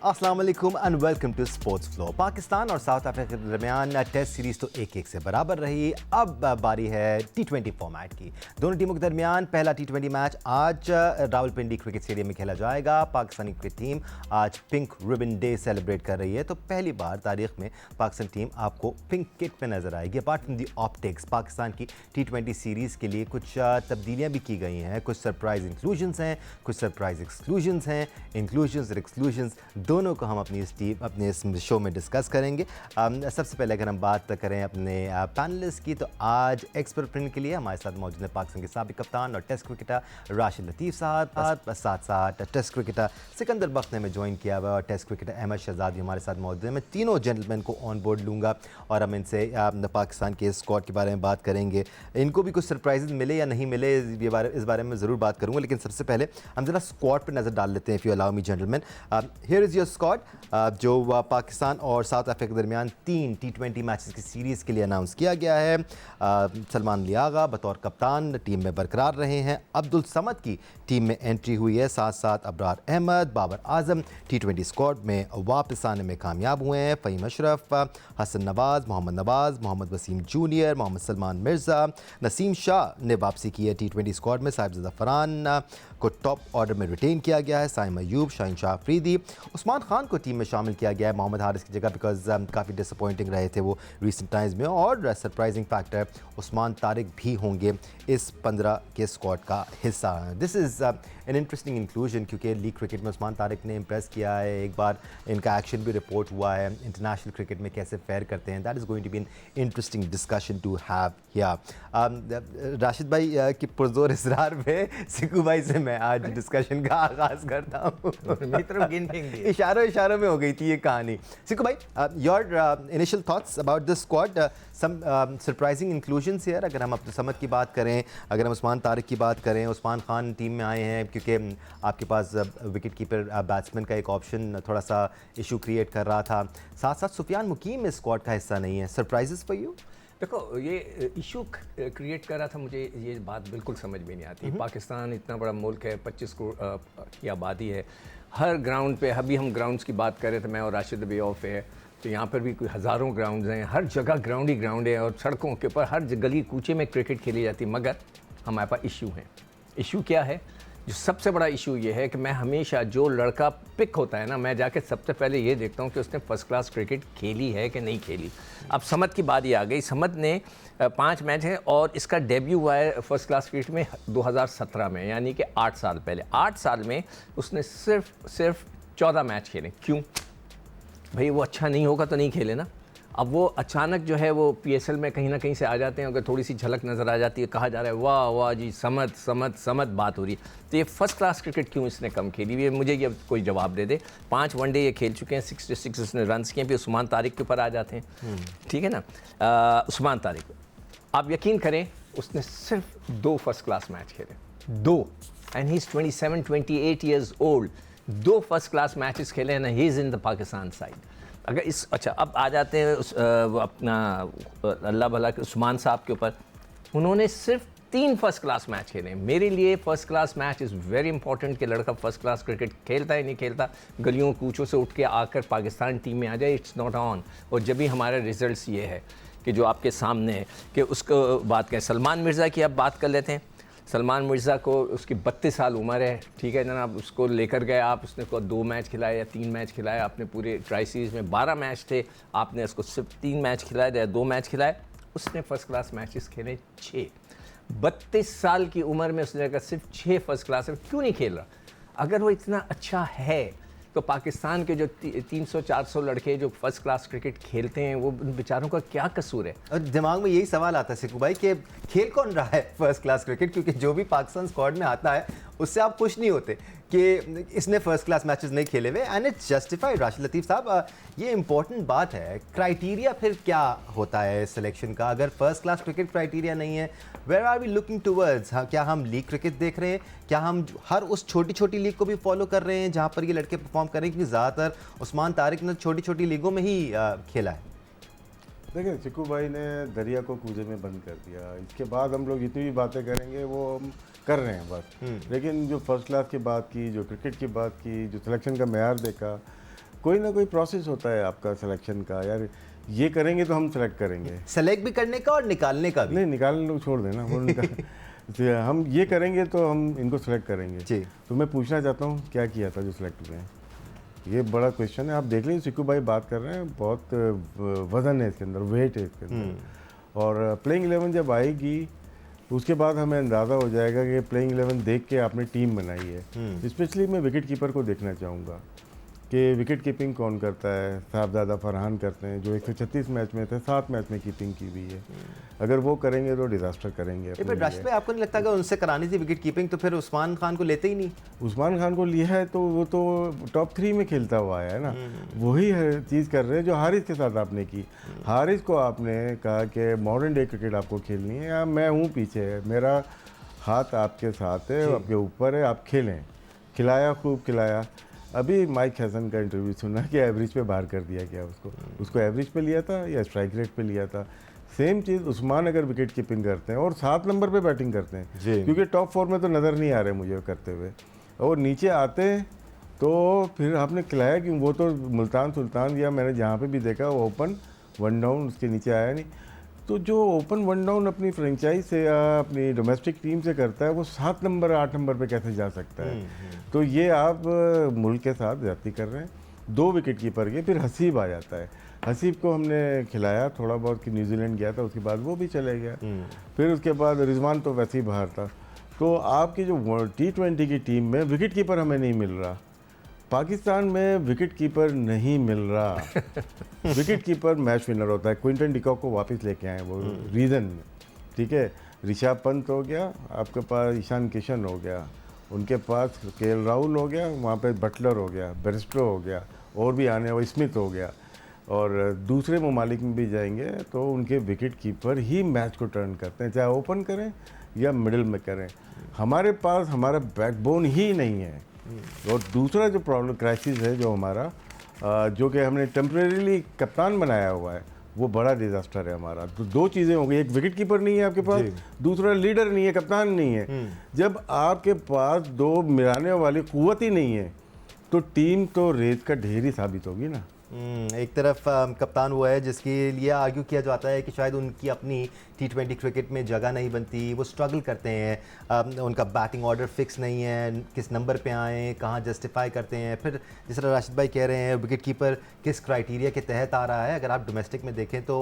अस्सलाम वालेकुम and welcome to sports flow. Pakistan और साउथ अफ्रीका के दरमियान टेस्ट सीरीज तो 1-1 से बराबर रही। अब बारी है टी20 फॉर्मेट की। दोनों टीमों के दरमियान पहला टी20 मैच आज रावलपिंडी क्रिकेट स्टेडियम में खेला जाएगा। पाकिस्तानी क्रिकेट टीम आज पिंक रिबन डे सेलिब्रेट कर रही है, तो पहली बार तारीख में पाकिस्तान टीम आपको पिंक किट में नजर आएगी। Apart from the optics, Pakistan की टी20 सीरीज़ के लिए कुछ तब्दीलियाँ भी की गई हैं। कुछ सरप्राइज इंक्लूजन्स हैं, कुछ सरप्राइज एक्सक्लूजन्स हैं। इंक्लूजन्स और एक्सक्लूजन्स दोनों को हम अपने इस शो में डिस्कस करेंगे। सबसे पहले अगर हम बात करें अपने पैनलिस्ट की, तो आज एक्सपर्ट प्रिंट के लिए हमारे साथ मौजूद है पाकिस्तान के साबिक कप्तान और टेस्ट क्रिकेटर राशिद लतीफ़ साहब, साथ साथ टेस्ट क्रिकेटर सिकंदर बख्त ने हमें ज्वाइन किया हुआ और टेस्ट क्रिकेटर अहमद शहजाद भी हमारे साथ मौजूद है। मैं तीनों जेंटलमैन को ऑन बोर्ड लूँगा और हम इनसे पाकिस्तान के स्क्वाड के बारे में बात करेंगे। इनको भी कुछ सरप्राइजेज मिले या नहीं मिले, इस बारे में ज़रूर बात करूँगा, लेकिन सबसे पहले हम ज़रा स्क्वाड पर नज़र डाल लेते हैं। If you allow me gentleman, here is your squad जो पाकिस्तान और साउथ अफ्रीका के दरमियान 3 टी20 मैचेस की सीरीज़ के लिए अनाउंस किया गया है। सलमान लियागा बतौर कप्तान टीम में बरकरार रहे हैं। अब्दुल समद की टीम में एंट्री हुई है, साथ साथ अबरार अहमद, बाबर आजम टी20 स्क्वाड में वापस आने में कामयाब हुए हैं। फ़हीम अशरफ, हसन नवाज़, मोहम्मद वसीम जूनियर, मोहम्मद सलमान मिर्ज़ा, नसीम शाह ने वापसी की है टी20 स्क्वाड में। साहिबजादा फरहान को टॉप ऑर्डर में रिटेन किया गया है। साइम अयूब, शाहीन शाह अफरीदी, उस्मान खान को टीम में शामिल किया गया है मोहम्मद हारिस की जगह, बिकॉज काफ़ी डिसअपॉइंटिंग रहे थे वो रिसेंट टाइम्स में। और सरप्राइजिंग फैक्टर उस्मान तारिक भी होंगे इस 15 के स्क्वाड का हिस्सा। This is an interesting inclusion, क्योंकि लीग क्रिकेट में उस्मान तारिक ने इंप्रेस किया है। एक बार इनका एक्शन भी रिपोर्ट हुआ है, इंटरनेशनल क्रिकेट में कैसे फेयर करते हैं। That is going to be an interesting discussion to have here. Rashid भाई की पुरजोर इसरार में सिकू भाई से मैं आज डिस्कशन का आगाज़ करता हूँ। इशारों में हो गई थी ये कहानी। सिकू भाई, your initial thoughts about this squad, some surprising inclusions here. अगर हम अब्दुल समद की बात करें, अगर हम उस्मान तारिक की बात करें, उस्मान खान टीम में आए हैं क्योंकि आपके पास विकेट कीपर बैट्समैन का एक ऑप्शन थोड़ा सा इशू क्रिएट कर रहा था। साथ साथ सुफियान मुकीम इस स्क्वाड का हिस्सा नहीं है। Surprises for you? देखो, ये इशू क्रिएट कर रहा था, मुझे ये बात बिल्कुल समझ में नहीं आती। पाकिस्तान इतना बड़ा मुल्क है, 25 करोड़ की आबादी है। हर ग्राउंड पे, अभी हम ग्राउंड्स की बात कर रहे थे, मैं और राशिद अभी ऑफ है, तो यहाँ पर भी कोई हज़ारों ग्राउंड्स हैं। हर जगह ग्राउंड ही ग्राउंड है और सड़कों के ऊपर हर गली कूचे में क्रिकेट खेली जाती है। मगर हमारे पास इशू है। इशू क्या है? जो सबसे बड़ा इशू ये है कि मैं हमेशा जो लड़का पिक होता है ना, मैं जाके सबसे पहले ये देखता हूँ कि उसने फर्स्ट क्लास क्रिकेट खेली है कि नहीं खेली। अब समद की बात ये आ गई। समद ने 5 मैच हैं और इसका डेब्यू हुआ है फर्स्ट क्लास क्रिकेट में 2017 में, यानी कि 8 साल पहले। 8 साल में उसने सिर्फ 14 मैच खेले। क्यों भाई? वो अच्छा नहीं होगा तो नहीं खेले ना। अब वो अचानक जो है वो PSL में कहीं ना कहीं से आ जाते हैं। अगर थोड़ी सी झलक नज़र आ जाती है, कहा जा रहा है वाह वाह जी समद बात हो रही है। तो ये फर्स्ट क्लास क्रिकेट क्यों इसने कम खेली? ये मुझे ये कोई जवाब दे दे। 5 वनडे ये खेल चुके हैं, 66 उसने रन किए। फिर उस्मान तारिक के ऊपर आ जाते हैं, ठीक है ना। उस्मान तारिक, आप यकीन करें, उसने सिर्फ 2 फर्स्ट क्लास मैच खेले, 2। And he is 27-28 years old. 2 first class matches खेले हैं, he is in the Pakistan side. अगर इस अच्छा, अब आ जाते हैं अपना अल्लाह भला के उस्मान साहब के ऊपर। उन्होंने सिर्फ 3 फर्स्ट क्लास मैच खेले। मेरे लिए first class match is very important कि लड़का फर्स्ट क्लास क्रिकेट खेलता है नहीं खेलता, गलियों कूचों से उठ के आकर पाकिस्तान टीम में आ जाए, इट्स नॉट ऑन। और जब भी हमारे रिजल्ट्स ये है कि जो आपके सामने है कि उसको बात करें। सलमान मिर्ज़ा की अब बात कर लेते हैं। सलमान मिर्ज़ा को, उसकी 32 साल उम्र है, ठीक है जनाब। उसको लेकर गए आप, उसने को 2 मैच खिलाए या 3 मैच खिलाए। आपने पूरे ट्राई सीरीज़ में 12 मैच थे, आपने उसको सिर्फ 3 मैच खिलाए या 2 मैच खिलाए। उसने फर्स्ट क्लास मैचेस खेले 6। 32 साल की उम्र में उसने सिर्फ 6 फर्स्ट क्लास में क्यों नहीं खेल रहा? अगर वो इतना अच्छा है तो पाकिस्तान के जो 300-400 लड़के जो फर्स्ट क्लास क्रिकेट खेलते हैं, वो उन बेचारों का क्या कसूर है? और दिमाग में यही सवाल आता है सिकू भाई कि खेल कौन रहा है फर्स्ट क्लास क्रिकेट, क्योंकि जो भी पाकिस्तान स्क्वाड में आता है उससे आप खुश नहीं होते कि इसने फर्स्ट क्लास मैचेस नहीं खेले हुए। And it's justified. Rashid Latif साहब, ये इंपॉर्टेंट बात है। क्राइटेरिया फिर क्या होता है सिलेक्शन का? अगर फर्स्ट क्लास क्रिकेट क्राइटेरिया नहीं है, where are we looking towards? हाँ, क्या हम लीग क्रिकेट देख रहे हैं? क्या हम हर उस छोटी छोटी लीग को भी फॉलो कर रहे हैं जहाँ पर ये लड़के परफॉर्म कर रहे हैं? क्योंकि ज़्यादातर उस्मान तारिक ने छोटी छोटी लीगों में ही खेला है। देखिए, चिक्कू भाई ने दरिया को कूजे में बंद कर दिया। इसके बाद हम लोग जितनी भी बातें करेंगे वो हम कर रहे हैं बस। लेकिन जो फर्स्ट क्लास की बात की, जो क्रिकेट की बात की, जो सिलेक्शन का मेयार देखा, कोई ना कोई प्रोसेस होता है आपका सिलेक्शन का, यार ये करेंगे तो हम सेलेक्ट करेंगे। सेलेक्ट भी करने का और निकालने का भी। नहीं, निकालने लोग छोड़ देना, वो तो हम ये करेंगे तो हम इनको सेलेक्ट करेंगे। जी। तो मैं पूछना चाहता हूँ क्या किया था जो सिलेक्ट हुए हैं, ये बड़ा क्वेश्चन है। आप देख लीजिए सिक्कू भाई बात कर रहे हैं, बहुत वजन है इसके अंदर, वेट है इसके अंदर। और प्लेइंग 11 जब आएगी उसके बाद हमें अंदाज़ा हो जाएगा कि प्लेइंग 11 देख के आपने टीम बनाई है। स्पेशली मैं विकेट कीपर को देखना चाहूँगा कि विकेट कीपिंग कौन करता है। साहबजादा फरहान करते हैं जो 136 मैच में थे, 7 मैच में कीपिंग की हुई है। अगर वो करेंगे तो डिजास्टर करेंगे अपने पर राशिद भाई, आपको नहीं लगता कि उनसे करानी थी विकेट कीपिंग तो फिर उस्मान खान को लेते ही नहीं? उस्मान खान को लिया है तो वो तो टॉप 3 में खेलता हुआ है ना, वही चीज़ कर रहे हैं जो हारिस के साथ आपने की। हारिस को आपने कहा कि मॉडर्न डे क्रिकेट आपको खेलनी है, या मैं हूँ पीछे, मेरा हाथ आपके साथ है, आपके ऊपर है, आप खेलें। खिलाया, खूब खिलाया। अभी माइक हैसन का इंटरव्यू सुना कि एवरेज पे बाहर कर दिया गया उसको एवरेज पे लिया था या स्ट्राइक रेट पे लिया था। सेम चीज़ उस्मान अगर विकेट कीपिंग करते हैं और 7 नंबर पे बैटिंग करते हैं, क्योंकि टॉप 4 में तो नज़र नहीं आ रहे मुझे करते हुए, और नीचे आते हैं तो फिर आपने खिलाया क्यों? वो तो मुल्तान सुल्तान या मैंने जहाँ पे भी देखा वो ओपन 1 डाउन, उसके नीचे आया नहीं। तो जो ओपन 1 डाउन अपनी फ्रेंचाइज से या अपनी डोमेस्टिक टीम से करता है, वो 7 नंबर 8 नंबर पे कैसे जा सकता है? तो ये आप मुल्क के साथ ज्यादती कर रहे हैं। 2 विकेट कीपर के, फिर हसीब आ जाता है। हसीब को हमने खिलाया थोड़ा बहुत कि न्यूजीलैंड गया था, उसके बाद वो भी चले गया। फिर उसके बाद रिजवान तो वैसे ही बाहर था। तो आपकी जो T20 की टीम में विकेट कीपर हमें नहीं मिल रहा, पाकिस्तान में विकेट कीपर नहीं मिल रहा। विकेट कीपर मैच विनर होता है। क्विंटन डिकॉक को वापस लेके आए वो रीज़न में, ठीक है। ऋषभ पंत हो गया, आपके पास ईशान किशन हो गया, उनके पास केएल राहुल हो गया, वहाँ पे बटलर हो गया, बेरिस्टो हो गया, और भी आने वाले स्मिथ हो गया, और दूसरे ममालिक में भी जाएंगे तो उनके विकेट कीपर ही मैच को टर्न करते हैं, चाहे ओपन करें या मिडिल में करें। हमारे पास हमारा बैकबोन ही नहीं है। और दूसरा जो प्रॉब्लम क्राइसिस है जो हमारा, जो कि हमने टेम्परेरीली कप्तान बनाया हुआ है, वो बड़ा डिजास्टर है हमारा। तो 2 चीज़ें हो गई, एक विकेट कीपर नहीं है आपके पास, दूसरा लीडर नहीं है, कप्तान नहीं है। जब आपके पास 2 मिलाने वाली कुव्वत ही नहीं है तो टीम तो रेत का ढेर ही साबित होगी ना। एक तरफ कप्तान वो है जिसके लिए आर्ग्यू किया जाता है कि शायद उनकी अपनी T20 क्रिकेट में जगह नहीं बनती, वो स्ट्रगल करते हैं, उनका बैटिंग ऑर्डर फिक्स नहीं है, किस नंबर पे आएँ, कहाँ जस्टिफाई करते हैं। फिर जिस तरह राशिद भाई कह रहे हैं, विकेट कीपर किस क्राइटेरिया के तहत आ रहा है। अगर आप डोमेस्टिक में देखें तो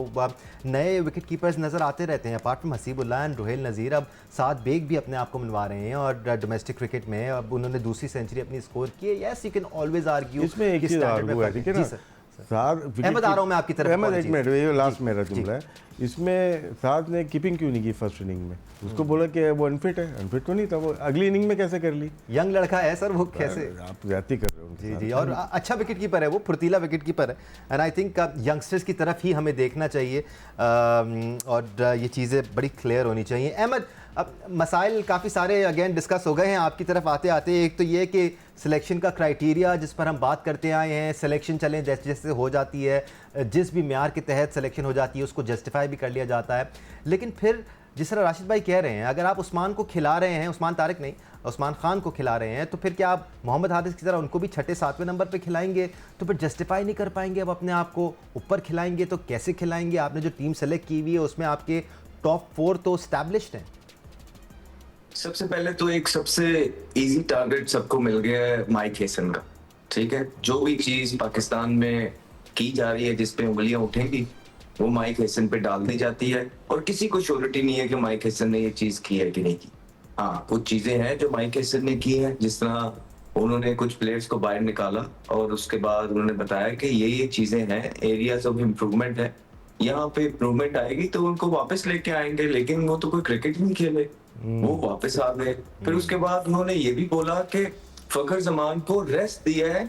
नए विकेट कीपर्स नज़र आते रहते हैं, apart from Haseebullah and Ruhail Nazir. अब साद बेग भी अपने आप को मिलवा रहे हैं, और डोमेस्टिक क्रिकेट में अब उन्होंने दूसरी सेंचुरी अपनी स्कोर की है। Yes, you can always argue इसमें एक चीज़ आर्ग्यू है, ठीक है ना। अहमद आ रहा हूँ मैं आपकी तरफ। अहमद, एक मिनट, ये लास्ट मेरा जुमला है। इसमें साथ ने कीपिंग क्यों नहीं की फर्स्ट इनिंग में? उसको बोला कि वो अनफिट है। अनफिट तो नहीं था, वो अगली इनिंग में कैसे कर ली? यंग लड़का है सर, वो कैसे? आप ज्यादती कर रहे हो। जी जी, और अच्छा विकेट कीपर है वो, फुर्तीला विकेट कीपर है। एंड आई थिंक यंगस्टर्स की तरफ ही हमें देखना चाहिए, और ये चीज़ें बड़ी क्लियर होनी चाहिए। अहमद, अब मसाइल काफ़ी सारे अगेन डिस्कस हो गए हैं आपकी तरफ आते आते। एक तो ये कि सिलेक्शन का क्राइटेरिया जिस पर हम बात करते आए हैं, सिलेक्शन चलें जैसे जैसे हो जाती है, जिस भी म्यार के तहत सिलेक्शन हो जाती है उसको जस्टिफाई भी कर लिया जाता है। लेकिन फिर जिस तरह राशिद भाई कह रहे हैं, अगर आप उस्मान को खिला रहे हैं, उस्मान तारिक नहीं, उस्मान खान को खिला रहे हैं, तो फिर क्या आप मोहम्मद हारिस की तरह उनको भी 6, 7वें नंबर पे खिलाएंगे? तो फिर जस्टिफाई नहीं कर पाएंगे। अब अपने आप को ऊपर खिलाएंगे तो कैसे खिलाएंगे? आपने जो टीम सेलेक्ट की हुई है उसमें आपके टॉप 4 तो स्टैब्लिश्ड हैं। सबसे पहले तो एक सबसे इजी टारगेट सबको मिल गया है माइक हेसन का, ठीक है। जो भी चीज पाकिस्तान में की जा रही है जिस पे उंगलियां उठेंगी वो माइक हेसन पे डाल दी जाती है, और किसी को श्योरिटी नहीं है कि माइक हेसन ने ये चीज की है कि नहीं की। हाँ, कुछ चीजें हैं जो माइक हेसन ने की है, जिस तरह उन्होंने कुछ प्लेयर्स को बाहर निकाला और उसके बाद उन्होंने बताया कि ये चीजें हैं, एरियाज ऑफ इम्प्रूवमेंट है, यहाँ पे इम्प्रूवमेंट आएगी तो उनको वापस लेके आएंगे। लेकिन वो तो कोई क्रिकेट नहीं खेले, वो वापस आ गए। फिर उसके बाद उन्होंने ये भी बोला कि फखर जमान को रेस्ट दिया है।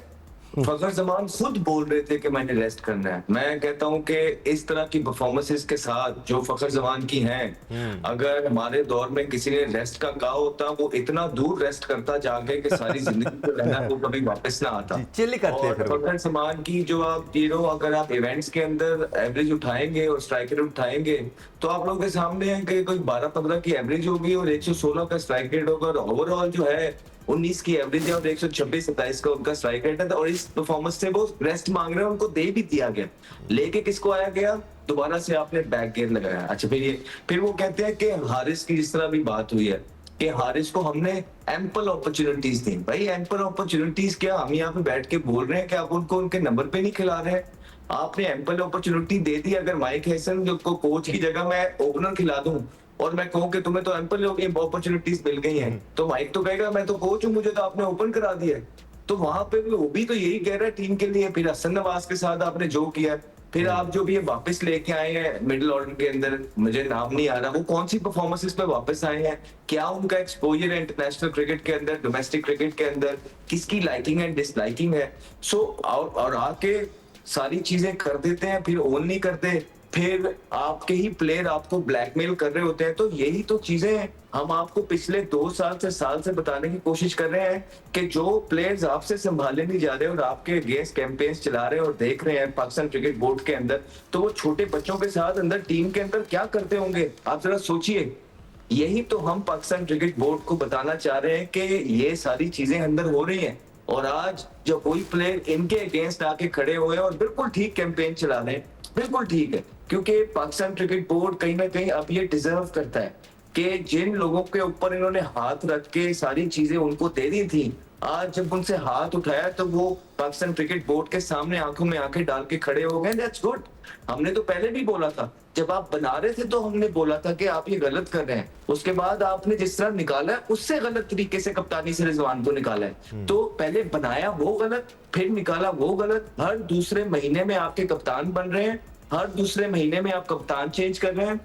फखर जमान खुद बोल रहे थे कि मैंने रेस्ट करना है। मैं कहता हूं कि इस तरह की परफॉर्मेंसेस के साथ जो फखर जमान की हैं, अगर हमारे दौर में किसी ने रेस्ट का कहा होता, वो इतना दूर रेस्ट करता जाके कि सारी जिंदगी को रहना, वो कभी वापस ना आता। चिल्ली करते हैं। और फखर जमान की जो आप अगर आप इवेंट्स के अंदर एवरेज उठाएंगे और स्ट्राइक रेट उठाएंगे तो आप लोगों के सामने है कि कोई 12-15 की एवरेज होगी और 116 का स्ट्राइक रेट होगा। ओवरऑल जो है 19 की एवरेज है और 126-27 का उनका स्ट्राइक रेट है, और इस परफॉर्मेंस से वो रेस्ट मांग रहे हैं, उनको दे भी दिया गया। लेके किसको आया गया, दोबारा से आपने बैक गियर लगाया। अच्छा, फिर वो कहते हैं कि हारिस की जिस तरह भी बात हुई है कि हारिस को हमने एम्पल अपॉर्चुनिटीज दी। भाई एम्पल अपॉर्चुनिटीज क्या, हम यहाँ पे बैठ के बोल रहे हैं कि आप उनको उनके नंबर पे नहीं खिला रहे हैं? आपने एम्पल अपॉर्चुनिटी दे दी। अगर माइक हैसन जो को कोच की जगह मैं ओपनर खिला दूं और मैं कहूं कि तुम्हें तो एम्पल अपॉर्चुनिटीज मिल गई हैं, तो माइक तो कहेगा मैं तो कोच हूं, मुझे तो आपने ओपन करा दिया है। तो वहां पे वो भी तो यही कह रहा है टीम के लिए। फिर हसन नवाज के साथ आपने जो किया, फिर आप जो भी वापस लेके आए हैं मिडिल ऑर्डर के अंदर, मुझे नाम नहीं आ रहा, वो कौन सी परफॉर्मेंसेस पे वापस आए हैं, क्या उनका एक्सपोजर है इंटरनेशनल क्रिकेट के अंदर, डोमेस्टिक क्रिकेट के अंदर, किसकी लाइकिंग एंड डिसलाइकिंग है। सो और आके सारी चीजें कर देते हैं, फिर ओन नहीं करते, फिर आपके ही प्लेयर आपको ब्लैकमेल कर रहे होते हैं। तो यही तो चीजें हैं, हम आपको पिछले 2 साल से बताने की कोशिश कर रहे हैं कि जो प्लेयर्स आपसे संभाले नहीं जा रहे और आपके अगेंस्ट कैंपेन्स चला रहे हैं और देख रहे हैं पाकिस्तान क्रिकेट बोर्ड के अंदर, तो वो छोटे बच्चों के साथ अंदर टीम के अंदर क्या करते होंगे, आप जरा सोचिए। यही तो हम पाकिस्तान क्रिकेट बोर्ड को बताना चाह रहे हैं कि ये सारी चीजें अंदर हो रही हैं। और आज जब कोई प्लेयर इनके अगेंस्ट आके खड़े हुए और बिल्कुल ठीक कैंपेन चला रहे हैं, बिल्कुल ठीक है, क्योंकि पाकिस्तान क्रिकेट बोर्ड कहीं ना कहीं अब ये डिजर्व करता है कि जिन लोगों के ऊपर इन्होंने हाथ रख के सारी चीजें उनको दे दी थी, आज जब उनसे हाथ उठाया तो वो पाकिस्तान क्रिकेट बोर्ड के सामने आंखों में आंखें डाल के खड़े हो गए। That's good. हमने तो पहले भी बोला था, जब आप बना रहे थे तो हमने बोला था कि आप ये गलत कर रहे हैं। उसके बाद आपने जिस तरह निकाला है उससे गलत तरीके से कप्तानी से रिजवान को निकाला है। तो पहले बनाया वो गलत, फिर निकाला वो गलत। हर दूसरे महीने में आपके कप्तान बन रहे हैं, हर दूसरे महीने में आप कप्तान चेंज कर रहे हैं।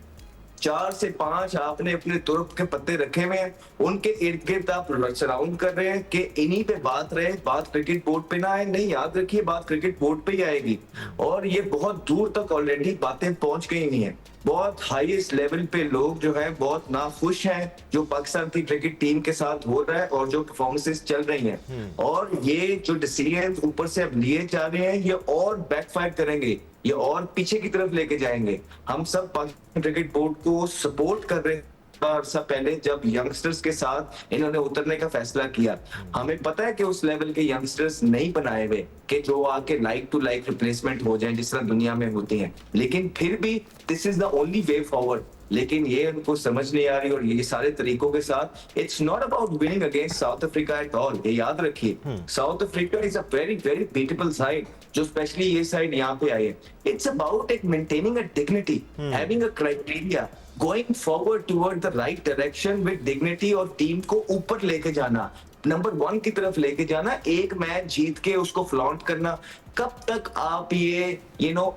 4 से 5 आपने अपने तुरुप के पत्ते रखे हुए हैं, उनके इर्द गिर्द आप सराउंड कर रहे हैं कि इन्हीं पे बात रहे, बात क्रिकेट बोर्ड पे ना आए। नहीं, याद रखिए बात क्रिकेट बोर्ड पे ही आएगी, और ये बहुत दूर तक ऑलरेडी बातें पहुंच गई हुई हैं। बहुत हाईएस्ट लेवल पे लोग जो है बहुत नाखुश हैं जो पाकिस्तान की क्रिकेट टीम के साथ हो रहा है और जो परफॉर्मेंसेस चल रही हैं। और ये जो डिसीजन ऊपर से अब लिए जा रहे हैं, ये और बैकफायर करेंगे, ये और पीछे की तरफ लेके जाएंगे। हम सब पाकिस्तान क्रिकेट बोर्ड को सपोर्ट कर रहे हैं। अरसा पहले जब यंगस्टर्स के साथ इन्होंने उतरने का फैसला किया, हमें पता है कि उस लेवल के यंगस्टर्स नहीं बनाए हुए कि जो आके लाइक टू लाइक रिप्लेसमेंट हो जाए जिस तरह दुनिया में होती हैं, लेकिन फिर भी this is the only way forward. लेकिन ये उनको समझ नहीं आ रही, और ये सारे तरीकों के साथ it's not about winning against south Africa at all. ये याद रखिए, south Africa is a very very beautiful side जो स्पेशली ये साइड यहाँ पे आई है। इट्स अबाउट एक maintaining a dignity, having a criteria, going forward toward the right direction with dignity, और टीम को ऊपर लेके जाना, नंबर 1 की तरफ लेके जाना, एक मैच जीत के उसको फ्लॉन्ट करना। कब तक आप ये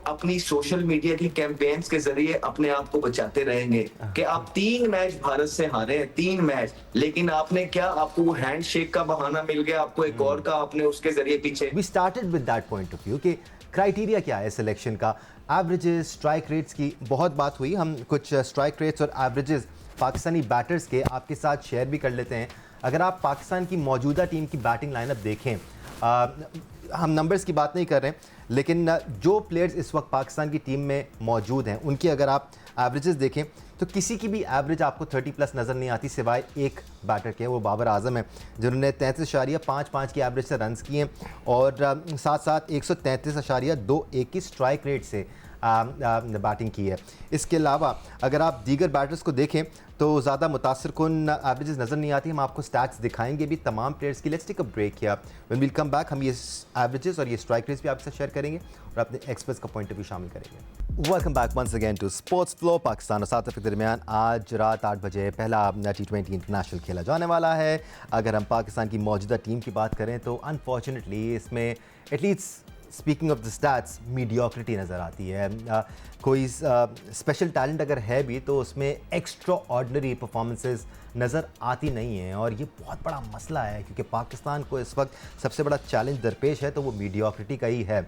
अपनी सोशल मीडिया की कैंपेन्स के जरिए अपने आप को बचाते रहेंगे कि आप 3 मैच भारत से हारे हैं, 3 मैच, लेकिन आपने क्या, आपको वो हैंडशेक का बहाना मिल गया, आपको एक और का आपने उसके जरिए पीछे। We started with that point of view कि क्राइटेरिया क्या है सिलेक्शन का। एवरेजेस, स्ट्राइक रेट्स की बहुत बात हुई, हम कुछ स्ट्राइक रेट्स और एवरेजेस पाकिस्तानी बैटर्स के आपके साथ शेयर भी कर लेते हैं। अगर आप पाकिस्तान की मौजूदा टीम की बैटिंग लाइनअप देखें, हम नंबर्स की बात नहीं कर रहे हैं, लेकिन जो प्लेयर्स इस वक्त पाकिस्तान की टीम में मौजूद हैं उनकी अगर आप एवरेजेस देखें तो किसी की भी एवरेज आपको 30+ नज़र नहीं आती सिवाय एक बैटर के, वो बाबर आजम है जिन्होंने 33.55 की एवरेज से रन्स किए हैं और साथ साथ 133.21 की स्ट्राइक रेट से बैटिंग की है। इसके अलावा अगर आप दीगर बैटर्स को देखें तो ज़्यादा मुतासरकुन एवरेजेस नज़र नहीं आती। हम आपको स्टैट्स दिखाएंगे भी तमाम प्लेयर्स की। Let's take a break here, when will come back हम ये एवरेजेस और ये स्ट्राइक रेट्स भी आपसे शेयर करेंगे और अपने एक्सपर्ट्स का पॉइंट ऑफ व्यू शामिल करेंगे। Welcome back once again to sports flow. Pakistan और साउथ अफ्रीका के दरमियान आज रात 8 बजे पहला T20 इंटरनेशनल खेला जाने वाला है। अगर हम पाकिस्तान की मौजूदा टीम की बात करें तो अनफॉर्चुनेटली इसमें at least speaking of the stats mediocrity नज़र आती है। कोई स्पेशल टैलेंट अगर है भी तो उसमें एक्स्ट्रा ऑर्डिनरी परफॉर्मेंसेस नज़र आती नहीं हैं, और ये बहुत बड़ा मसला है क्योंकि पाकिस्तान को इस वक्त सबसे बड़ा चैलेंज दरपेश है तो वो मीडियोक्रिटी का ही है।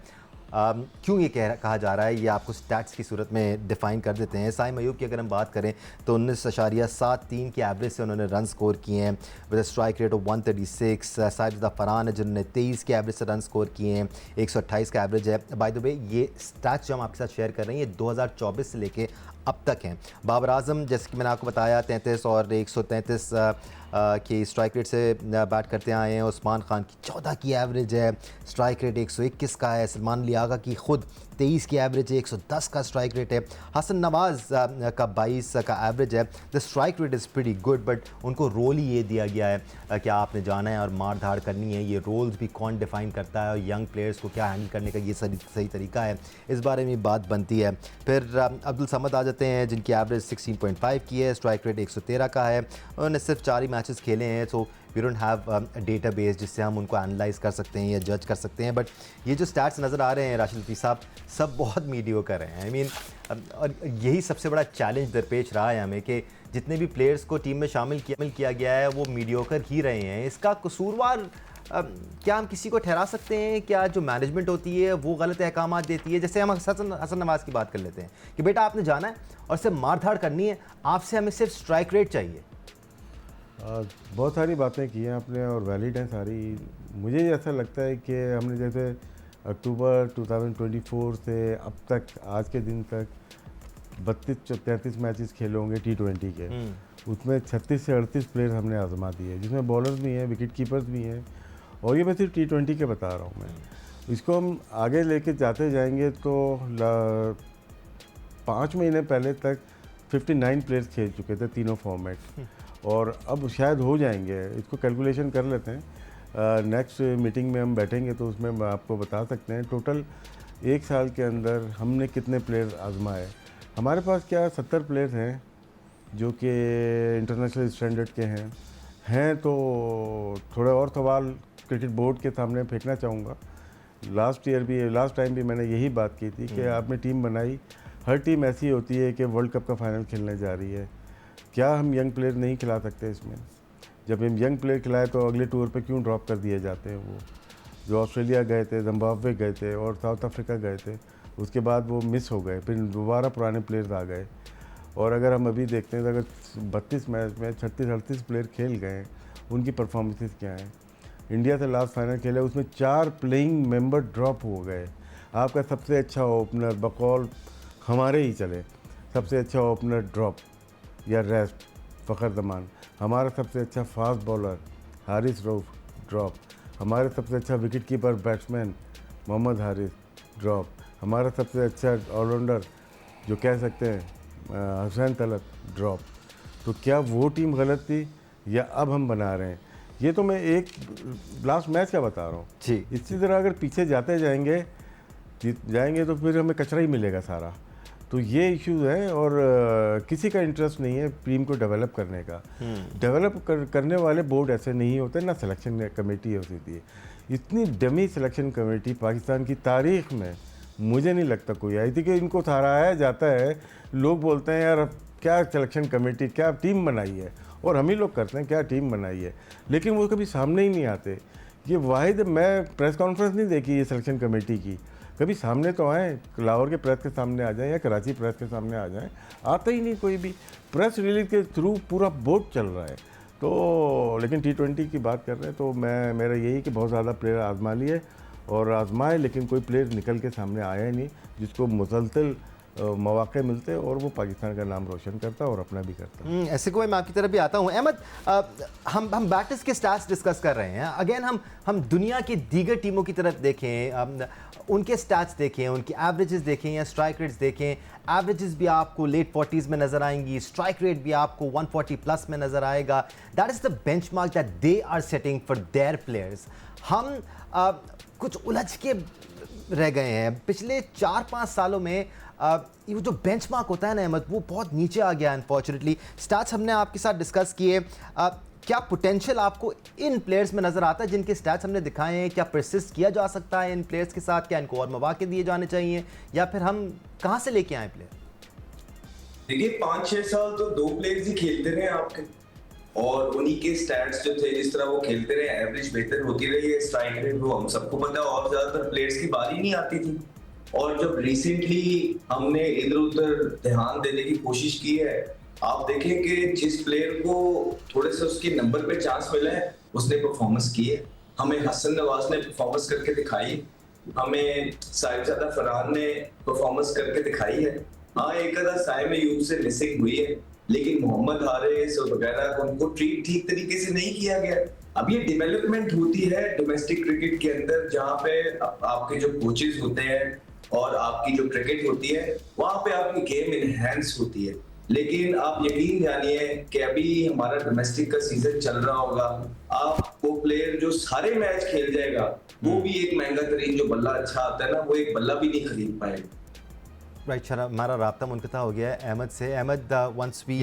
क्यों ये कहा जा रहा है, ये आपको स्टैट्स की सूरत में डिफ़ाइन कर देते हैं। साइम अयूब की अगर हम बात करें तो 19.73 की एवरेज से उन्होंने रन स्कोर किए हैं with strike rate of 136। Sajida Farhan है जिन्होंने 23 के एवरेज से रन स्कोर किए हैं, 128 का एवरेज है। बाय द वे ये स्टैट्स जो हम आपके साथ शेयर कर रहे हैं ये 2024 से लेके अब तक हैं। बाबर आजम जैसे कि मैंने आपको बताया 33 और 133 कि स्ट्राइक रेट से बैट करते आए हैं। उस्मान खान की 14 की एवरेज है, स्ट्राइक रेट 121 का है। सलमान लियागा की खुद 23 की एवरेज है, 110 का स्ट्राइक रेट है। हसन नवाज़ का 22 का एवरेज है। The strike rate is pretty good, but उनको रोल ही ये दिया गया है कि आपने जाना है और मार धाड़ करनी है। ये रोल्स भी कौन डिफ़ाइन करता है और यंग प्लेयर्स को क्या हैंडल करने का ये सही तरीका है, इस बारे में बात बनती है। फिर अब्दुल समद आ जाते हैं जिनकी एवरेज 16.5 की है, स्ट्राइक रेट 113 का है। उन्होंने सिर्फ 4 ही मैचेस खेले हैं, so we don't have a database जिससे हम उनको एनालाइज कर सकते हैं या जज कर सकते हैं। बट ये जो स्टैट्स नज़र आ रहे हैं राशिद लतीफ़ साहब, सब बहुत मीडियोकर हैं। आई मीन और यही सबसे बड़ा चैलेंज दरपेश रहा है हमें कि जितने भी प्लेयर्स को टीम में शामिल किया गया है वो मीडियोकर ही रहे हैं। इसका कसूरवार क्या हम किसी को ठहरा सकते हैं? क्या जो मैनेजमेंट होती है वो गलत अहकामात देती है? जैसे हम हसन नवाज़ की बात कर लेते हैं कि बेटा आपने जाना है और सिर्फ मार धाड़ करनी है, आपसे हमें सिर्फ स्ट्राइक रेट चाहिए। बहुत सारी बातें की हैं आपने और वैलिड हैं सारी। मुझे ऐसा लगता है कि हमने जैसे अक्टूबर 2024 से अब तक आज के दिन तक 32-33 मैचेस खेले होंगे T20 के, उसमें 36 से 38 प्लेयर हमने आजमा दिए, जिसमें बॉलर्स भी हैं, विकेट कीपर्स भी हैं। और ये मैं सिर्फ T20 के बता रहा हूँ। मैं इसको हम आगे लेके जाते जाएंगे तो 5 महीने पहले तक 59 प्लेयर्स खेल चुके थे तीनों फॉर्मेट, और अब शायद हो जाएंगे। इसको कैलकुलेशन कर लेते हैं, नेक्स्ट मीटिंग में हम बैठेंगे तो उसमें हम आपको बता सकते हैं टोटल 1 साल के अंदर हमने कितने प्लेयर आजमाए। हमारे पास क्या 70 प्लेयर्स हैं जो कि इंटरनेशनल स्टैंडर्ड के हैं तो थोड़े और सवाल क्रिकेट बोर्ड के सामने फेंकना चाहूँगा। लास्ट टाइम भी मैंने यही बात की थी कि आपने टीम बनाई, हर टीम ऐसी होती है कि वर्ल्ड कप का फाइनल खेलने जा रही है, क्या हम यंग प्लेयर नहीं खिला सकते इसमें? जब हम यंग प्लेयर खिलाए तो अगले टूर पे क्यों ड्रॉप कर दिए जाते हैं? वो जो ऑस्ट्रेलिया गए थे, जिम्बाब्वे गए थे और साउथ अफ्रीका गए थे, उसके बाद वो मिस हो गए, फिर दोबारा पुराने प्लेयर्स आ गए। और अगर हम अभी देखते हैं तो अगर 32 मैच में 36-38 प्लेयर खेल गए, उनकी परफॉर्मेंसेस क्या हैं? इंडिया से लास्ट फाइनल खेले, उसमें 4 प्लेइंग मेंबर ड्रॉप हो गए। आपका सबसे अच्छा ओपनर बकौल हमारे ही चले, सबसे अच्छा ओपनर ड्रॉप या रेस्ट फ़खर जमान, हमारा सबसे अच्छा fast bowler Haris Rauf drop, हमारे सबसे अच्छा wicket keeper batsman Mohammad Haris drop, हमारा सबसे अच्छा ऑलराउंडर जो कह सकते हैं हुसैन तलत ड्रॉप। तो क्या वो टीम गलत थी या अब हम बना रहे हैं? ये तो मैं एक लास्ट मैच का बता रहा हूँ जी। इसी तरह अगर पीछे जाते जाएंगे तो फिर हमें कचरा ही मिलेगा सारा। तो ये इश्यूज हैं और किसी का इंटरेस्ट नहीं है टीम को डेवलप करने का। डेवलप करने वाले बोर्ड ऐसे नहीं होते, ना सिलेक्शन कमेटी होती है। इतनी डमी सिलेक्शन कमेटी पाकिस्तान की तारीख में मुझे नहीं लगता कोई आई थी कि इनको सराहाया जाता है। लोग बोलते हैं यार क्या सिलेक्शन कमेटी, क्या टीम बनाई है, और हम ही लोग करते हैं क्या टीम बनाई है, लेकिन वो कभी सामने ही नहीं आते। ये वाहिद मैं प्रेस कॉन्फ्रेंस नहीं देखी ये सिलेक्शन कमेटी की, कभी सामने तो आएँ, लाहौर के प्रेस के सामने आ जाएं या कराची प्रेस के सामने आ जाएं, आता ही नहीं कोई भी। प्रेस रिलीज के थ्रू पूरा बोर्ड चल रहा है। तो लेकिन T20 की बात कर रहे हैं तो मेरा यही कि बहुत ज़्यादा प्लेयर आजमा लिए और आजमाए, लेकिन कोई प्लेयर निकल के सामने आया ही नहीं जिसको मुसलसल मौके मिलते और वो पाकिस्तान का नाम रोशन करता और अपना भी करता। ऐसे को मैं आपकी तरफ भी आता हूँ। अहमद, हम बैटर्स के स्टैट्स डिस्कस कर रहे हैं। अगेन हम दुनिया की दीगर टीमों की तरफ देखें, उनके स्टैट्स देखें, उनकी एवरेजेस देखें या स्ट्राइक रेट्स देखें। एवरेजेस भी आपको लेट 40s में नज़र आएंगी, स्ट्राइक रेट भी आपको 140 प्लस में नज़र आएगा। That is the benchmark that they are setting for their players. हम कुछ उलझ के रह गए हैं। पिछले 4-5 सालों में ये जो बेंचमार्क होता है ना अहमद, वो बहुत नीचे आ गया अनफॉर्चुनेटली। स्टैट्स हमने आपके साथ डिस्कस किए। क्या पोटेंशियल आपको इन प्लेयर्स में नज़र आता है जिनके स्टैट्स हमने दिखाए हैं? क्या परसिस्ट किया जा सकता है इन प्लेयर्स के साथ? क्या इनको और मौके दिए जाने चाहिए या फिर हम कहाँ से लेके आए प्लेयर? देखिए 5-6 साल तो 2 प्लेयर्स ही खेलते रहे आपके, और उन्हीं के स्टैट्स जो थे जिस तरह वो खेलते रहे, एवरेज बेहतर होती रही है, स्ट्राइक रेट वो हम सबको पता है, और ज्यादातर प्लेयर्स की बारी नहीं आती थी। और जब रिसेंटली हमने इधर उधर ध्यान देने की कोशिश की है, आप देखें कि जिस प्लेयर को थोड़े से उसके नंबर पे चांस मिला है उसने परफॉर्मेंस की है। हमें हसन नवाज ने परफॉर्मेंस करके दिखाई, हमें साहिबजादा फरहान ने परफॉर्मेंस करके दिखाई है। हाँ, एक आधा साइम अयूब से मिसिंग हुई है, लेकिन मोहम्मद हारिस और वगैरह को उनको ट्रीट ठीक तरीके से नहीं किया गया। अब ये डेवलपमेंट होती है डोमेस्टिक क्रिकेट के अंदर, जहाँ पे आपके जो कोचेज होते हैं और आपकी जो क्रिकेट होती है वहां पे आपकी गेम इनहेंस होती है। लेकिन आप यकीन जानिए कि अभी हमारा डोमेस्टिक का सीजन चल रहा होगा, आप वो प्लेयर जो सारे मैच खेल जाएगा वो भी एक महंगा तरीन जो बल्ला अच्छा आता है ना, वो एक बल्ला भी नहीं खरीद पाएगा। राइट शरा, हमारा राब्ता मुनक़ता हो गया है अहमद से। Ahmed, once we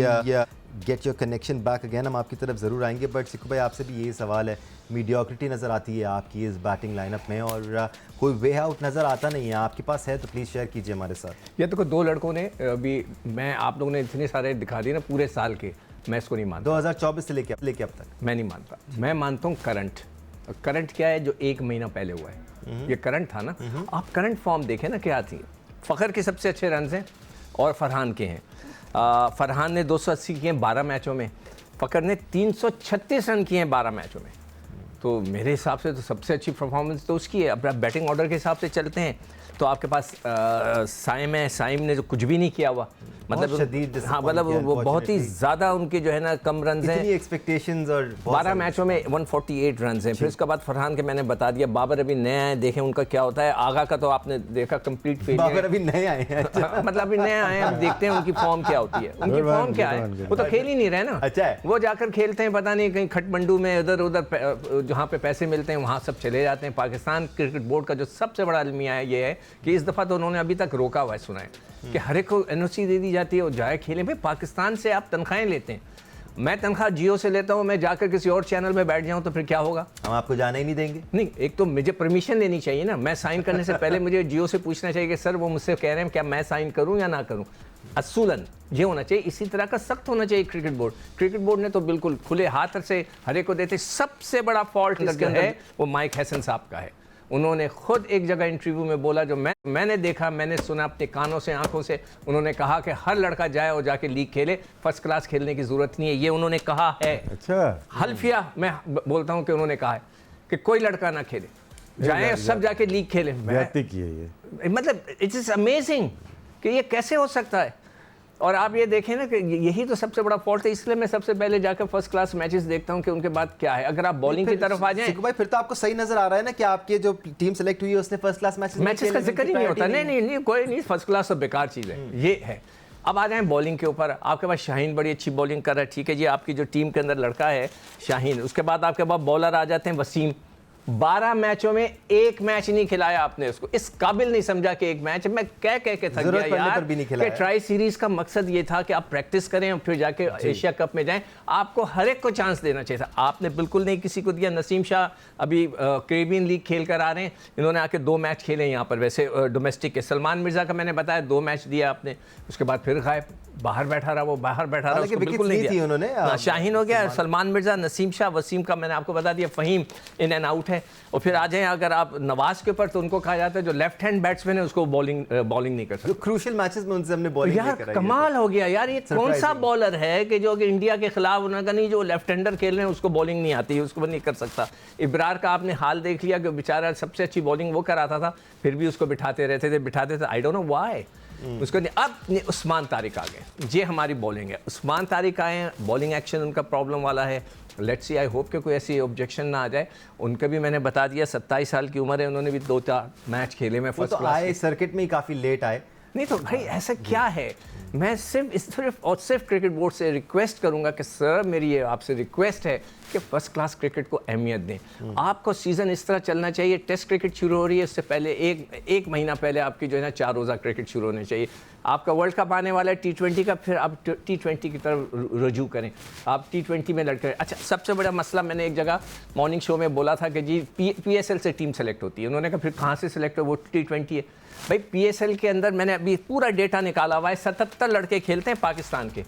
get your connection back again, हम आपकी तरफ ज़रूर आएंगे, बट सिक्कू भाई आपसे भी यही सवाल है, मीडियोक्रिटी नज़र आती है आपकी इस बैटिंग लाइनअप में और कोई वे आउट नज़र आता नहीं है, आपके पास है तो प्लीज़ शेयर कीजिए हमारे साथ। ये तो दो लड़कों ने अभी, मैं आप लोगों ने इतने सारे दिखा दिए ना पूरे साल के, मैं इसको नहीं मानता। 2024 से लेके अब तक मैं नहीं मानता, मैं मानता हूँ करंट क्या है जो 1 महीना पहले हुआ है, ये करंट था ना। आप करंट फॉर्म देखें ना क्या थी। फ़खर के सबसे अच्छे रन हैं और फरहान के हैं। फरहान ने 280 किए हैं 12 मैचों में, फ़खर ने 336 रन किए हैं 12 मैचों में। तो मेरे हिसाब से तो सबसे अच्छी परफॉर्मेंस तो उसकी है। अब बैटिंग ऑर्डर के हिसाब से चलते हैं तो आपके पास साइम है, साइम ने जो कुछ भी नहीं किया हुआ, मतलब हाँ, मतलब वो बहुत ही ज़्यादा उनके जो है ना कम रन हैं, एक्सपेक्टेशंस और 12 मैचों में 148 रन हैं। फिर उसके बाद फरहान के मैंने बता दिया, बाबर अभी नए आए, देखें उनका क्या होता है। आगा का तो आपने देखा कंप्लीट फेल, बाबर अभी नए आए हैं। मतलब अभी नए आए हैं, अब देखते हैं उनकी फॉर्म क्या होती है। उनकी फॉर्म क्या है, वो तो खेल ही नहीं रहे ना। अच्छा है, वो जाकर खेलते हैं पता नहीं कहीं खटमंडू में, इधर उधर जहाँ पे पैसे मिलते हैं वहाँ सब चले जाते हैं। पाकिस्तान क्रिकेट बोर्ड का जो सबसे बड़ा अलमिया है ये है कि इस दफ़ा तो उन्होंने अभी तक रोका हुआ है, सुना है कि हर एक को एनओसी दे दी जाती है और जाए खेलें। भाई पाकिस्तान से आप तनख्वाहें लेते हैं, मैं तनख्वाह जियो से लेता हूँ, मैं जाकर किसी और चैनल में बैठ जाऊँ तो फिर क्या होगा? हम आपको जाने ही नहीं देंगे। नहीं, एक तो मुझे परमिशन लेनी चाहिए ना, मैं साइन करने से पहले मुझे जियो से पूछना चाहिए कि सर वो मुझसे कह रहे हैं क्या मैं साइन करूँ या ना करूँ। असूलन ये होना चाहिए, इसी तरह का सख्त होना चाहिए क्रिकेट बोर्ड। क्रिकेट बोर्ड ने तो बिल्कुल खुले हाथ से हर एक को देते। सबसे बड़ा फॉल्ट है वो माइक हैसन साहब का है। उन्होंने खुद एक जगह इंटरव्यू में बोला, जो मैंने देखा, मैंने सुना अपने कानों से, आंखों से, उन्होंने कहा कि हर लड़का जाए और जाके लीग खेले, फर्स्ट क्लास खेलने की जरूरत नहीं है, ये उन्होंने कहा है। अच्छा, हल्फिया मैं बोलता हूं कि उन्होंने कहा है कि कोई लड़का ना खेले, जाए सब जाके लीग खेले। मतलब इट इज अमेजिंग कि ये कैसे हो सकता है। और आप ये देखें ना कि यही तो सबसे बड़ा फॉल्ट है, इसलिए मैं सबसे पहले जाकर फर्स्ट क्लास मैचेस देखता हूं कि उनके बाद क्या है। अगर आप बॉलिंग की तरफ आ जाएं भाई, फिर तो आपको सही नजर आ रहा है ना कि आपके जो टीम सेलेक्ट हुई है उसने फर्स्ट क्लास मैचेस का जिक्र ही नहीं होता। नहीं, कोई नहीं, फर्स्ट क्लास तो बेकार चीज़ है, ये है। अब आ जाएं बॉलिंग के ऊपर। आपके पास शाहीन बड़ी अच्छी बॉलिंग कर रहा है, ठीक है जी, आपकी जो टीम के अंदर लड़का है शाहीन। उसके बाद आपके पास बॉलर आ जाते हैं वसीम। 12 मैचों में एक मैच नहीं खिलाया आपने उसको, इस काबिल नहीं समझा कि एक मैच। मैं कह के थक गया यार कि ट्राई सीरीज का मकसद ये था कि आप प्रैक्टिस करें और फिर जाके एशिया कप में जाएं। आपको हर एक को चांस देना चाहिए था, आपने बिल्कुल नहीं किसी को दिया। नसीम शाह अभी कैरेबियन लीग खेल कर आ रहे हैं, इन्होंने आके 2 मैच खेले यहाँ पर, वैसे डोमेस्टिक के। सलमान मिर्जा का मैंने बताया 2 मैच दिया आपने, उसके बाद फिर गायब, बाहर बैठा रहा, वो बाहर बैठा रहा, उसको बिल्कुल नहीं दिया उन्होंने। शाहीन हो गया, सलमान मिर्जा, नसीम शाह, वसीम का मैंने आपको बता दिया, फ़हीम इन एंड आउट है। और फिर आ जाएं अगर आप नवाज के ऊपर, तो उनको कहा जाता है जो लेफ्ट हैंड बैट्समैन है उसको बॉलिंग नहीं कर सकते। क्रूशियल मैचेस में उनसे हमने बॉलिंग यार कमाल हो गया यार, ये कौन सा बॉलर है कि जो इंडिया के खिलाफ उन्होंने नहीं, जो लेफ्ट हैंडर खेल रहे हैं उसको बॉलिंग नहीं आती, उसको नहीं कर सकता। इब्रार का आपने हाल देख लिया कि बेचारा सबसे अच्छी बॉलिंग वो कराता था, फिर भी उसको बिठाते थे। आई डोंट नो व्हाई उसको नहीं। अब उस्मान तारिक आ गए, ये हमारी बॉलिंग है। उस्मान तारिक आए, बॉलिंग एक्शन उनका प्रॉब्लम वाला है। लेट्स सी, आई होप कि कोई ऐसी ऑब्जेक्शन ना आ जाए। उनका भी मैंने बता दिया, 27 साल की उम्र है, उन्होंने भी 2-4 मैच खेले में फर्स्ट क्लास। आए सर्किट में ही काफ़ी लेट आए। नहीं तो भाई ऐसा क्या है, मैं सिर्फ क्रिकेट बोर्ड से रिक्वेस्ट करूंगा कि सर मेरी ये आपसे रिक्वेस्ट है कि फर्स्ट क्लास क्रिकेट को अहमियत दें। आपको सीज़न इस तरह चलना चाहिए, टेस्ट क्रिकेट शुरू हो रही है, इससे पहले एक महीना पहले आपकी जो है ना 4 रोज़ा क्रिकेट शुरू होने चाहिए। आपका वर्ल्ड कप आने वाला है T20 का, फिर आप T20 की तरफ रुजू करें, आप T20 में लड़के। अच्छा, सबसे बड़ा मसला मैंने एक जगह मॉर्निंग शो में बोला था कि जी PSL से टीम सेलेक्ट होती है। उन्होंने कहा फिर कहाँ से सेलेक्ट हो, वो T20 है। भाई PSL के अंदर मैंने अभी पूरा डेटा निकाला हुआ है, 77 लड़के खेलते हैं पाकिस्तान के,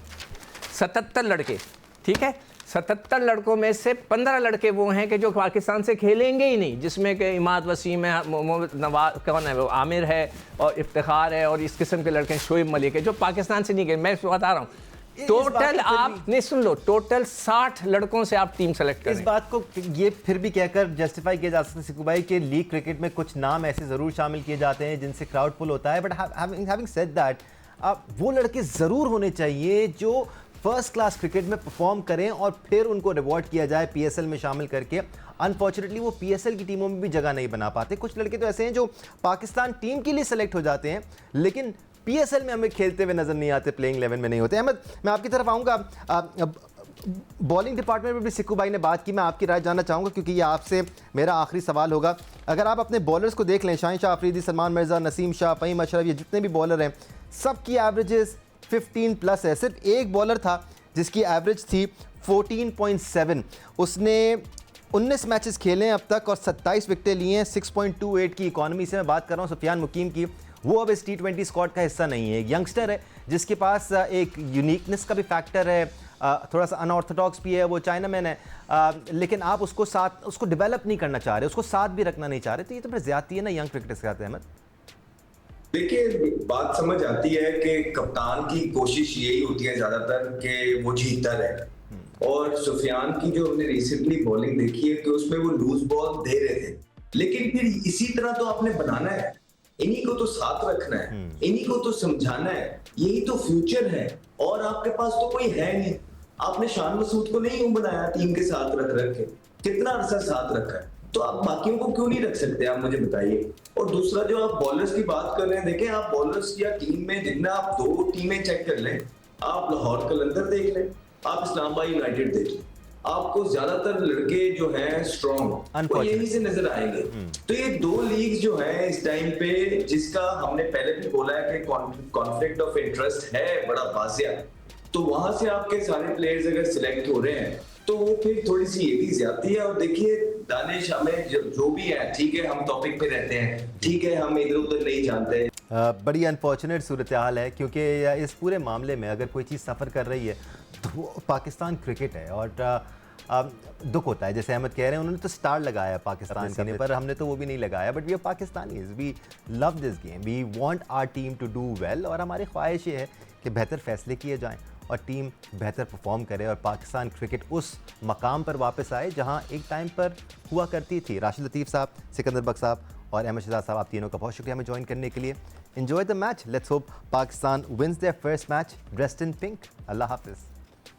77 लड़के, ठीक है। 77 लड़कों में से 15 लड़के वो हैं कि जो पाकिस्तान से खेलेंगे ही नहीं, जिसमें कि इमाद वसीम है, मोहम्मद नवाज, कौन है वो, आमिर है और इफ्तिखार है, और इस किस्म के लड़के हैं, शोएब मलिक है, जो पाकिस्तान से नहीं गए। मैं बता रहा हूँ टोटल, आप नहीं सुन लो, टोटल 60 लड़कों से आप टीम सेलेक्ट करें। इस बात को ये फिर भी कहकर जस्टिफाई किया जा सकता है सिक्कू भाई कि लीग क्रिकेट में कुछ नाम ऐसे ज़रूर शामिल किए जाते हैं जिनसे क्राउड पुल होता है, बट हैविंग सेड दैट वो लड़के ज़रूर होने चाहिए जो फर्स्ट क्लास क्रिकेट में परफॉर्म करें और फिर उनको रिवॉर्ड किया जाए पीएसएल में शामिल करके। अनफॉर्चुनेटली वो पीएसएल की टीमों में भी जगह नहीं बना पाते। कुछ लड़के तो ऐसे हैं जो पाकिस्तान टीम के लिए सेलेक्ट हो जाते हैं लेकिन पीएसएल में हमें खेलते हुए नजर नहीं आते, प्लेइंग 11 में नहीं होते। अहमद, मैं आपकी तरफ आऊँगा। बॉलिंग डिपार्टमेंट में भी सिक्कू भाई ने बात की, मैं आपकी राय जानना चाहूँगा क्योंकि ये आपसे मेरा आखिरी सवाल होगा। अगर आप अपने बॉलर्स को देख लें, शाहिन शाह अफरीदी, सलमान मिर्ज़ा, नसीम शाह, फ़हीम अशरफ, ये जितने भी बॉलर हैं सबकी एवरेजेस 15+ है। सिर्फ एक बॉलर था जिसकी एवरेज थी 14.7। उसने 19 मैचेस खेले हैं अब तक और 27 विकेटें लिए हैं। 6.28 की इकॉनमी से मैं बात कर रहा हूँ सुफियान मुकीम की। वो अब इस T20 स्क्वाड का हिस्सा नहीं है। एक यंगस्टर है जिसके पास एक यूनिकनेस का भी फैक्टर है, थोड़ा सा अनऑर्थोडॉक्स भी है, वो चाइनामैन है, लेकिन आप उसको डेवलप नहीं करना चाह रहे, उसको साथ भी रखना नहीं चाह रहे, तो ये तो फिर ज्यादती है ना यंग क्रिकेटर्स के साथ। अहमद, देखिए, बात समझ आती है कि कप्तान की कोशिश यही होती है ज्यादातर कि वो जीतता रहे। और सुफियान की जो हमने रिसेंटली बॉलिंग देखी है कि उसमें वो लूज बॉल दे रहे थे, लेकिन फिर इसी तरह तो आपने बनाना है, इन्हीं को तो साथ रखना है, इन्हीं को तो समझाना है, यही तो फ्यूचर है। और आपके पास तो कोई है नहीं। आपने शान मसूद को नहीं बनाया टीम के साथ रख के, कितना अरसा साथ रखा है, तो आप बाकियों को क्यों नहीं रख सकते, आप मुझे बताइए। और दूसरा, जो आप बॉलर्स की बात कर रहे हैं, देखें आप बॉलर्स या टीम में जितना आप 2 टीमें चेक कर लें, आप लाहौर कलंदर देख लें, आप इस्लामाबाद यूनाइटेड देख लें, आपको ज्यादातर लड़के जो हैं स्ट्रॉन्ग वो यहीं से नजर आएंगे। तो ये 2 लीग जो है इस टाइम पे, जिसका हमने पहले भी बोला है कि कॉन्फ्लिक्ट ऑफ इंटरेस्ट है बड़ा वाजिया, तो वहां से आपके सारे प्लेयर्स अगर सिलेक्ट हो रहे हैं तो वो फिर थोड़ी सी ये भी ज्यादती है। और देखिए दानिश, हमें जो भी है, ठीक है हम टॉपिक पे रहते हैं, ठीक है हम इधर उधर नहीं जानते। बड़ी अनफॉर्चुनेट सूरत हाल है क्योंकि इस पूरे मामले में अगर कोई चीज़ सफ़र कर रही है तो वो पाकिस्तान क्रिकेट है। और दुख होता है, जैसे अहमद कह रहे हैं, उन्होंने तो स्टार लगाया पाकिस्तान के, पर हमने तो वो भी नहीं लगाया। But we are Pakistanis, we love this game, we want our team to do well. और हमारी ख्वाहिश ये है कि बेहतर फैसले किए जाएं और टीम बेहतर परफॉर्म करे और पाकिस्तान क्रिकेट उस मकाम पर वापस आए जहां एक टाइम पर हुआ करती थी। राशिद लतीफ़ साहब, सिकंदर बख्श साहब और अहमद शहजाद साहब, आप तीनों का बहुत शुक्रिया हमें ज्वाइन करने के लिए। Enjoy the match, let's hope Pakistan wins their first match dressed in pink. अल्लाह हाफिज़।